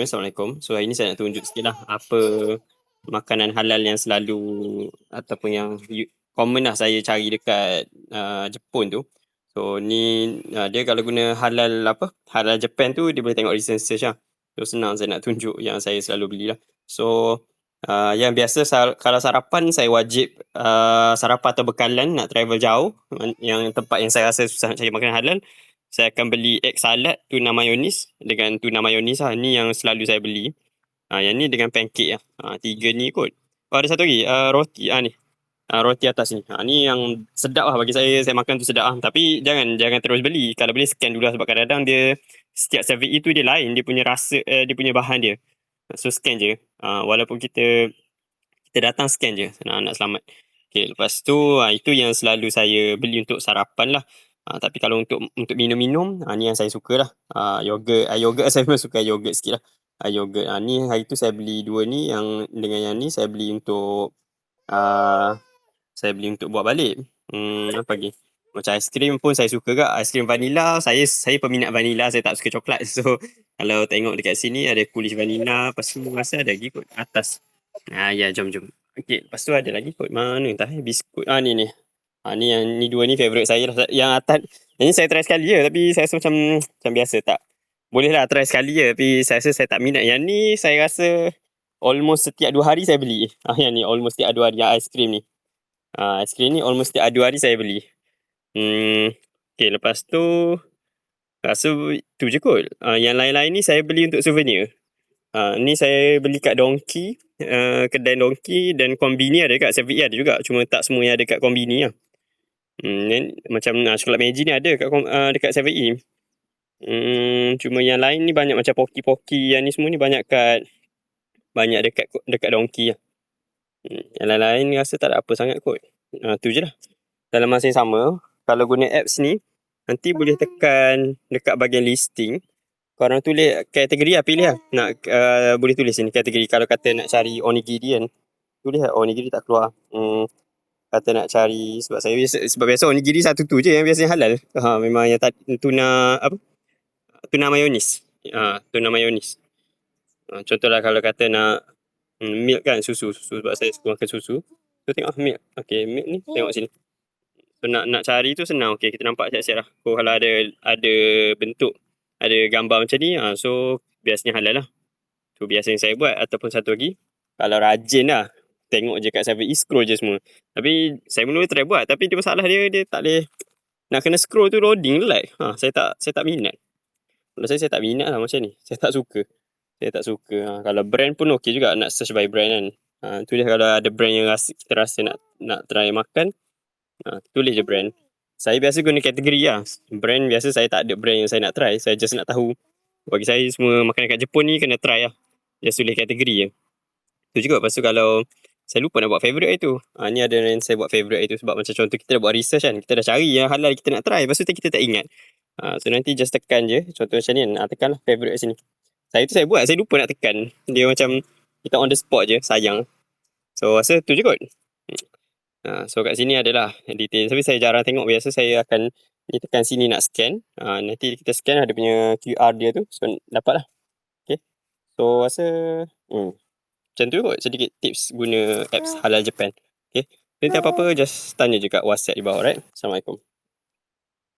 Assalamualaikum. So hari ni saya nak tunjuk sikit lah apa makanan halal yang selalu ataupun yang common lah saya cari dekat Jepun tu. So ni dia kalau guna halal Japan tu dia boleh tengok recent search lah. So senang saya nak tunjuk yang saya selalu beli lah. So yang biasa kalau sarapan saya wajib sarapan atau bekalan nak travel jauh, yang tempat yang saya rasa susah nak cari makanan halal, saya akan beli egg salad tuna mayonis dengan tuna mayonis lah. Ni yang selalu saya beli. Yang ni dengan pancake lah. Tiga ni kot. Oh, ada satu lagi. Roti. Ni. Roti atas ni. Ni yang sedap lah bagi saya. Saya makan tu sedap lah. Tapi jangan terus beli. Kalau boleh scan dulu lah. Sebab kadang-kadang dia setiap serving itu dia lain. Dia punya rasa, dia punya bahan dia. So scan je. Walaupun kita datang scan je. Nak selamat. Okay, lepas tu itu yang selalu saya beli untuk sarapan lah. Tapi kalau untuk minum-minum, ni yang saya suka lah. Yogurt saya memang suka yogurt sikit lah. Yogurt. Ni hari tu saya beli dua ni. Yang dengan yang ni saya beli untuk buat balik. Apa lagi? Macam aiskrim pun saya suka kak. Aiskrim vanila. Saya peminat vanila. Saya tak suka coklat. So kalau tengok dekat sini ada kulis vanila. Lepas tu rasa ada lagi kot atas. Ya, jom. Okay, lepas tu ada lagi kot. Mana entah biskut. Ni. Ni yang ni dua ni favourite saya lah. Yang atas ni saya try sekali je tapi saya rasa macam biasa tak. Boleh lah try sekali je tapi saya rasa saya tak minat. Yang ni saya rasa almost setiap 2 hari saya beli. Yang ni almost setiap 2 hari yang aiskrim ni. Aiskrim ni almost setiap 2 hari saya beli. Okay, lepas tu rasa tu je kot. Yang lain-lain ni saya beli untuk souvenir. Ni saya beli kat Donki, kedai Donki, dan Konbini ada kat 7E ada juga. Cuma tak semua yang ada kat Konbini lah. Macam coklat Maggi ni ada dekat 7E. Cuma yang lain ni banyak macam Pocky yang ni semua ni banyak dekat Donki lah. Yang lain-lain ni rasa tak ada apa sangat kot. Tu je lah. Dalam masa yang sama, kalau guna apps ni, nanti boleh tekan dekat bahagian listing. Korang tulis kategori lah, pilih lah. Boleh tulis sini kategori. Kalau kata nak cari onigiri kan, tulis lah onigiri tak keluar. Kata nak cari, sebab biasa onigiri satu tu je yang biasanya halal. Memang yang tuna mayonis. Tuna mayonis. Contohlah kalau kata nak milk kan, susu sebab saya suka makan susu. So tengok milk. Okay, milk ni tengok sini. So nak cari tu senang. Okay, kita nampak siap-siap lah. Kalau ada bentuk, ada gambar macam ni, so biasanya halal lah. Tu biasa yang saya buat. Ataupun satu lagi, kalau rajin lah, tengok je kat 7E, scroll je semua. Tapi saya mula try buat, tapi dia masalah dia tak boleh nak kena scroll tu loading like. Saya tak minat. Kalau saya tak minat lah macam ni. Saya tak suka. Kalau brand pun okey juga nak search by brand kan. Tu je kalau ada brand yang kita rasa nak try makan, tulis je brand. Saya biasa guna kategori lah. Brand biasa saya tak ada brand yang saya nak try. Saya just nak tahu. Bagi saya semua makanan kat Jepun ni kena try lah. Just tulis kategori je. Tu juga. Lepas tu kalau saya lupa nak buat favourite itu. Ni ada yang saya buat favourite itu. Sebab macam contoh kita dah buat research kan. Kita dah cari yang halal kita nak try. Lepas tu kita tak ingat. So nanti just tekan je. Contoh macam ni kan. Tekan lah favourite kat sini. Saya buat. Saya lupa nak tekan. Dia macam kita on the spot je. Sayang. So rasa tu je kot. So kat sini adalah detail. Tapi saya jarang tengok. Biasa saya akan tekan sini nak scan. Nanti kita scan ada punya QR dia tu. So dapat lah. Okay. So rasa macam tu kot sedikit tips guna apps halal Japan. Okay. Nanti apa-apa just tanya je kat WhatsApp di bawah, right? Assalamualaikum.